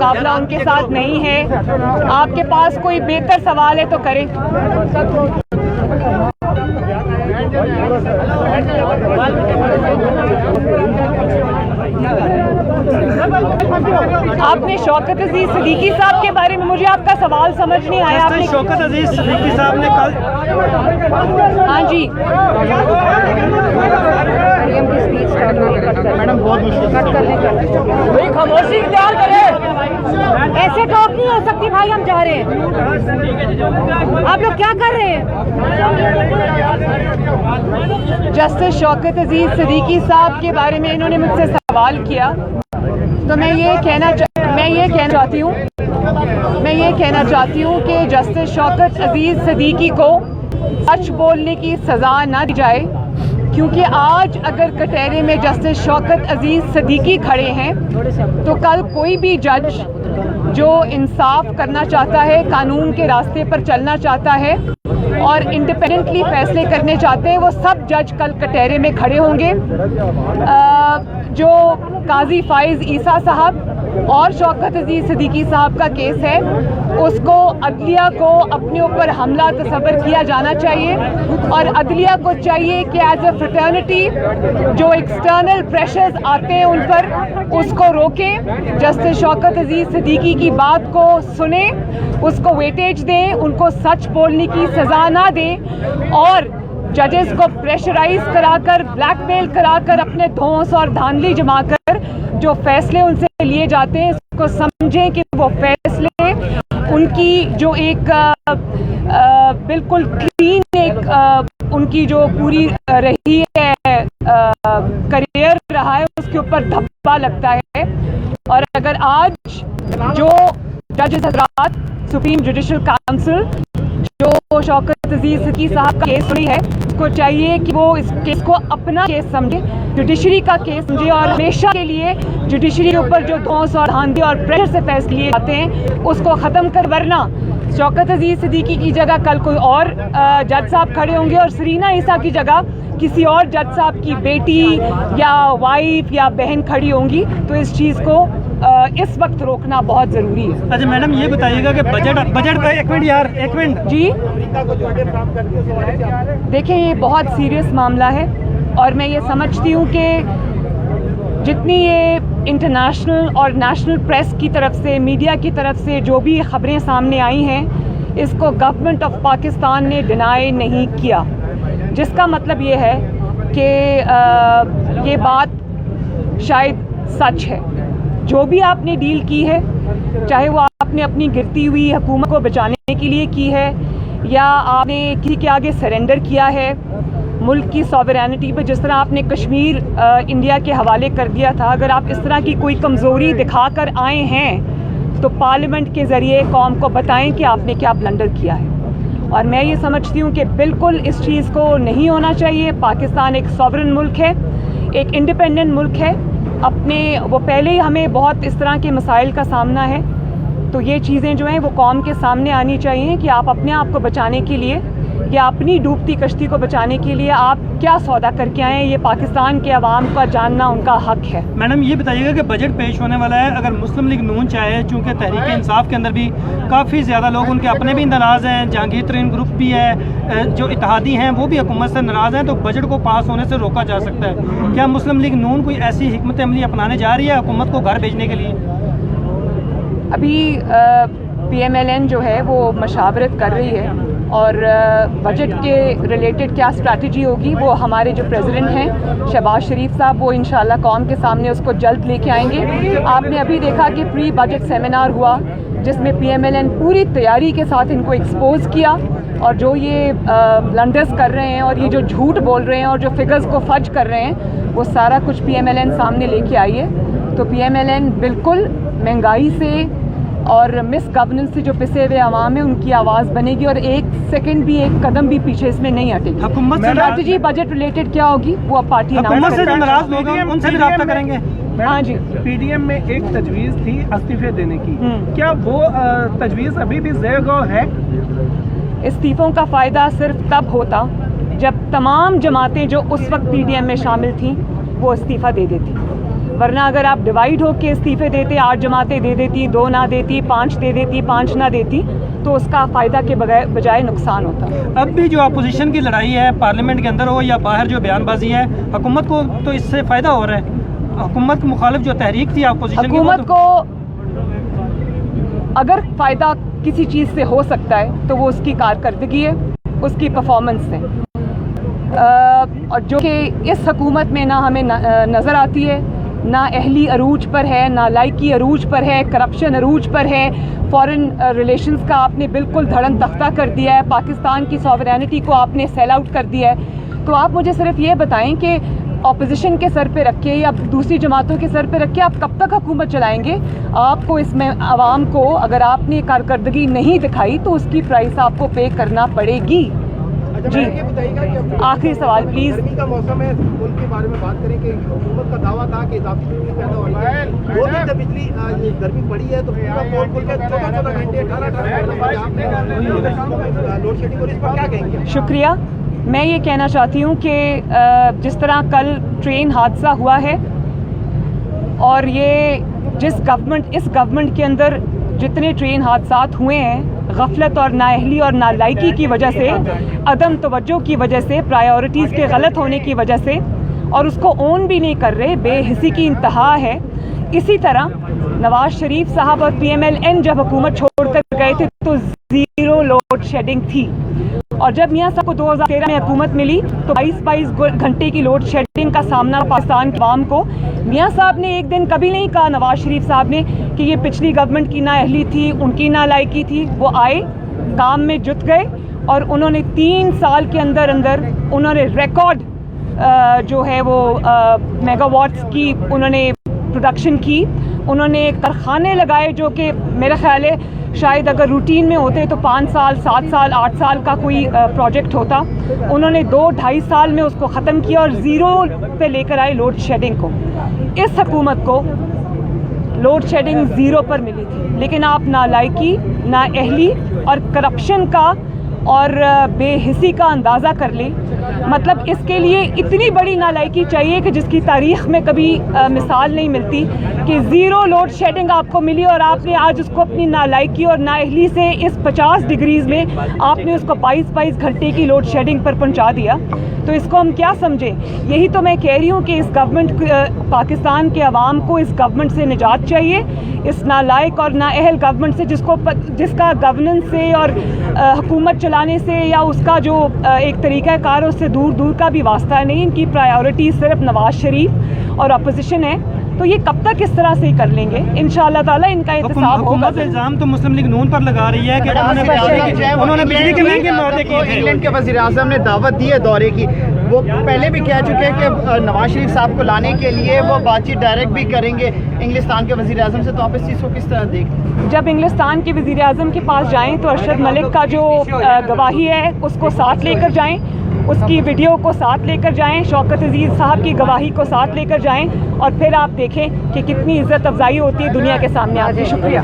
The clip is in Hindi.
मुकाबला उनके साथ नहीं है। आपके पास कोई बेहतर सवाल है तो करें। आपने शौकत अजीज सिद्दीकी साहब के बारे में, मुझे आपका सवाल समझ नहीं आया। आपने शौकत अजीज सिद्दीकी साहब ने कल, हाँ जी मैडम बहुत भाई खामोशी इख्तियार करें, ऐसे टॉक नहीं हो सकती भाई। हम जा रहे हैं, आप लोग क्या कर रहे हैं? जस्टिस शौकत अजीज सिद्दीकी साहब के बारे में इन्होंने मुझसे सवाल किया, तो मैं ये कहना चाहती हूँ कि जस्टिस शौकत अजीज सिद्दीकी को सच बोलने की सज़ा ना दी जाए, क्योंकि आज अगर कटहरे में जस्टिस शौकत अजीज सिद्दीकी खड़े हैं तो कल कोई भी जज जो इंसाफ करना चाहता है, कानून के रास्ते पर चलना चाहता है और इंडिपेंडेंटली फैसले करने चाहते हैं, वो सब जज कल कटहरे में खड़े होंगे। जो काजी फाइज ईसा साहब और शौकत अजीज सिद्दीकी साहब का केस है, उसको अदलिया को अपने ऊपर हमला तस्वर किया जाना चाहिए और अदलिया को चाहिए कि एज ए फ्रेटर्निटी जो एक्सटर्नल प्रेशर्स आते हैं उन पर, उसको रोकें। जस्टिस शौकत अजीज सिद्दीकी की बात को सुने, उसको वेटेज दें, उनको सच बोलने की सज़ा ना दें और जजेस को प्रेशराइज कराकर, ब्लैकमेल कराकर, अपने धौंस और धांधली जमाकर जो फैसले उनसे लिए जाते हैं, उसको समझें कि वो फैसले उनकी जो एक बिल्कुल क्लीन एक उनकी जो पूरी रही है करियर रहा है, उसके ऊपर धब्बा लगता है। और अगर आज जो जजेस हज़रात सुप्रीम जुडिशल काउंसिल जो शौकत अजीज सिद्दीकी साहब का केस सुनी है, उसको चाहिए कि वो इस केस को अपना केस समझे, जुडिशरी का केस समझे और हमेशा के लिए जुडिशरी के ऊपर जो धौंस और धांधली और प्रेशर से फैसले लिए जाते हैं उसको ख़त्म कर, वरना शौकत अजीज सिद्दीकी की जगह कल कोई और जज साहब खड़े होंगे और सरीना ईसा की जगह किसी और जज साहब की बेटी या वाइफ या बहन खड़ी होंगी। तो इस चीज़ को इस वक्त रोकना बहुत ज़रूरी है। अच्छा मैडम, ये बताइएगा कि बजट पे एक मिनट जी देखिए, ये बहुत सीरियस मामला है और मैं ये समझती हूँ कि जितनी ये इंटरनेशनल और नेशनल प्रेस की तरफ से, मीडिया की तरफ से जो भी खबरें सामने आई हैं, इसको गवर्नमेंट ऑफ पाकिस्तान ने डिनाई नहीं किया, जिसका मतलब ये है कि ये बात शायद सच है। जो भी आपने डील की है, चाहे वो आपने अपनी गिरती हुई हुकूमत को बचाने के लिए की है या आपने किसी के आगे सरेंडर किया है, मुल्क की सॉवरेनिटी पर जिस तरह आपने कश्मीर इंडिया के हवाले कर दिया था, अगर आप इस तरह की कोई कमज़ोरी दिखाकर आए हैं तो पार्लियामेंट के ज़रिए कौम को बताएं कि आपने क्या ब्लंडर किया है। और मैं ये समझती हूँ कि बिल्कुल इस चीज़ को नहीं होना चाहिए। पाकिस्तान एक सॉवरेन मुल्क है, एक इंडिपेंडेंट मुल्क है, अपने वो पहले ही हमें बहुत इस तरह के मसाइल का सामना है, तो ये चीज़ें जो हैं वो कौम के सामने आनी चाहिए कि आप अपने आप को बचाने के लिए या अपनी डूबती कश्ती को बचाने के लिए आप क्या सौदा करके आए हैं, ये पाकिस्तान के अवाम का जानना उनका हक है। मैडम ये बताइएगा कि बजट पेश होने वाला है, अगर मुस्लिम लीग नून चाहे, चूँकि तहरीक इंसाफ के अंदर भी काफ़ी ज़्यादा लोग उनके अपने भी नाराज़ हैं, जहांगीर तरीन ग्रुप भी है, जो इत्तेहादी हैं वो भी हुकूमत से नाराज़ हैं, तो बजट को पास होने से रोका जा सकता है। क्या मुस्लिम लीग नून कोई ऐसी हिकमत अमली अपनाने जा रही है हुकूमत को घर भेजने के लिए? अभी PMLN जो है वो मशावरत कर रही है और बजट के रिलेटेड क्या स्ट्रैटेजी होगी वो हमारे जो प्रेसिडेंट हैं शहबाज शरीफ साहब, वो इंशाल्लाह कौम के सामने उसको जल्द लेके आएंगे। आपने अभी देखा कि प्री बजट सेमिनार हुआ जिसमें PMLN पूरी तैयारी के साथ इनको एक्सपोज किया और जो ये ब्लंडर्स कर रहे हैं और ये जो झूठ बोल रहे हैं और जो फिगर्स को फज कर रहे हैं, वो सारा कुछ PMLN सामने लेके आई है। तो PMLN बिल्कुल महंगाई से और मिस गवर्नेंस से जो पिसे हुए अवाम है उनकी आवाज़ बनेगी और एक सेकंड भी, एक कदम भी पीछे इसमें नहीं हटेगी। स्ट्रैटेजी बजट रिलेटेड क्या होगी वो अब पार्टी नाराज लोग हैं उनसे भी रब्ता करेंगे। हाँ जी, PDM में एक तजवीज़ थी इस्तीफे देने की, क्या वो तजवीज़ अभी भी ज़ेर-गो है? इस्तीफ़ों का फ़ायदा सिर्फ तब होता जब तमाम जमातें जो उस वक्त PDM में शामिल थीं वो इस्तीफ़ा दे देती। वरना अगर आप डिवाइड होकर इस्तीफे देते, 8 जमातें दे देती, 2 ना देती, 5 दे देती, 5 ना देती, तो उसका फ़ायदा के बजाय नुकसान होता। अब भी जो अपोजिशन की लड़ाई है पार्लियामेंट के अंदर हो या बाहर, जो बयानबाजी है, हुकूमत को तो इससे फ़ायदा हो रहा है। हुकूमत के मुखालिफ जो तहरीक थी अपोजिशन की, हुकूमत को अगर फ़ायदा किसी चीज़ से हो सकता है तो वो उसकी कारकर्दगी है, उसकी परफॉर्मेंस है, और जो कि इस हुकूमत में ना हमें नज़र आती है, ना अहली अरूज पर है, ना लाइकी अरूज पर है, करप्शन अरूज पर है, फॉरेन रिलेशंस का आपने बिल्कुल धड़न तख्ता कर दिया है, पाकिस्तान की सॉवरेनिटी को आपने सेल आउट कर दिया है। तो आप मुझे सिर्फ ये बताएं कि ऑपोजिशन के सर पे रख के या दूसरी जमातों के सर पे रख के आप कब तक हुकूमत चलाएंगे? आपको इसमें आवाम को अगर आपने कारकर्दगी नहीं दिखाई तो उसकी प्राइस आपको पे करना पड़ेगी। जी, आखिरी सवाल प्लीज। गर्मी का मौसम है, मुल्क के बारे में बात करें कि हुकूमत का दावा था कि इजाफी बिजली पैदा हो रही है, 2 दिन से बिजली गर्मी पड़ी है तो पूरा पोल खुल के 14 घंटे 18 लोड शेडिंग, और इस पर क्या कहेंगे? शुक्रिया। मैं ये कहना चाहती हूँ कि जिस तरह कल ट्रेन हादसा हुआ है, और ये इस गवर्नमेंट के अंदर जितने ट्रेन हादसात हुए हैं, गफलत और नाअहली और नालायकी की वजह से, अदम तवज्जो की वजह से, प्रायोरिटीज़ के गलत होने की वजह से, और उसको ओन भी नहीं कर रहे, बेहिसी की इंतहा है। इसी तरह नवाज शरीफ साहब और PMLN जब हुकूमत छोड़कर गए थे तो 0 लोड शेडिंग थी, और जब मियाँ साहब को 2013 में हुकूमत मिली तो 22 घंटे की लोड शेडिंग का सामना पाकिस्तान के अवाम को। मियाँ साहब ने एक दिन कभी नहीं कहा, नवाज शरीफ साहब ने, कि ये पिछली गवर्नमेंट की नाअहली थी, उनकी नालायकी थी। वो आए, काम में जुट गए, और उन्होंने 3 साल के अंदर उन्होंने रिकॉर्ड जो है वो मेगावाट्स की उन्होंने प्रोडक्शन की। उन्होंने कारखाने लगाए जो कि मेरा ख्याल है शायद अगर रूटीन में होते तो 5 साल, 7 साल, 8 साल का कोई प्रोजेक्ट होता। उन्होंने 2-2.5 साल में उसको ख़त्म किया और 0 पे लेकर आए लोड शेडिंग को। इस हुकूमत को लोड शेडिंग 0 पर मिली थी, लेकिन आप नालायकी, नाअहली और करप्शन का और बेहिसी का अंदाज़ा कर लें। मतलब इसके लिए इतनी बड़ी नालायकी चाहिए कि जिसकी तारीख़ में कभी मिसाल नहीं मिलती, कि 0 लोड शेडिंग आपको मिली और आपने आज उसको अपनी नालायकी और नाअहली से इस 50 डिग्रीज़ में आपने उसको 22 घंटे की लोड शेडिंग पर पहुंचा दिया। तो इसको हम क्या समझें? यही तो मैं कह रही हूँ कि इस गवर्नमेंट, पाकिस्तान के अवाम को इस गवर्नमेंट से निजात चाहिए, इस नालायक और नाअहल गवर्नमेंट से, जिसका गवर्नेंस से और हुकूमत चलाने से या उसका जो एक तरीका कार उससे दूर का भी वास्ता नहीं। इनकी प्रायोरिटी सिर्फ नवाज शरीफ और अपोजिशन है। तो ये कब तक इस तरह से ही कर लेंगे? इंशाअल्लाह ताला इनका एहतसाब होगा। हुकूमत इल्ज़ाम तो मुस्लिम लीग नून पर लगा रही है कि उन्होंने बिजली के महंगे मुआहदे किए थे। इंग्लैंड के वज़ीर आज़म ने दावत दी है दौरे की, वो पहले भी कह चुके हैं कि नवाज शरीफ साहब को लाने के लिए वो बातचीत डायरेक्ट भी करेंगे इंग्लिस्तान के वज़ीर आज़म से। तो आप इस चीज़ को किस तरह देखते? जब इंग्लिस्तान के वज़ीर आज़म के पास जाएं तो अरशद मलिक का जो गवाही है उसको साथ लेकर जाएं, उसकी वीडियो को साथ लेकर जाएं, शौकत अजीज़ साहब की गवाही को साथ लेकर जाएं, और फिर आप देखें कि कितनी इज़्ज़त अफजाई होती है दुनिया के सामने आके। शुक्रिया।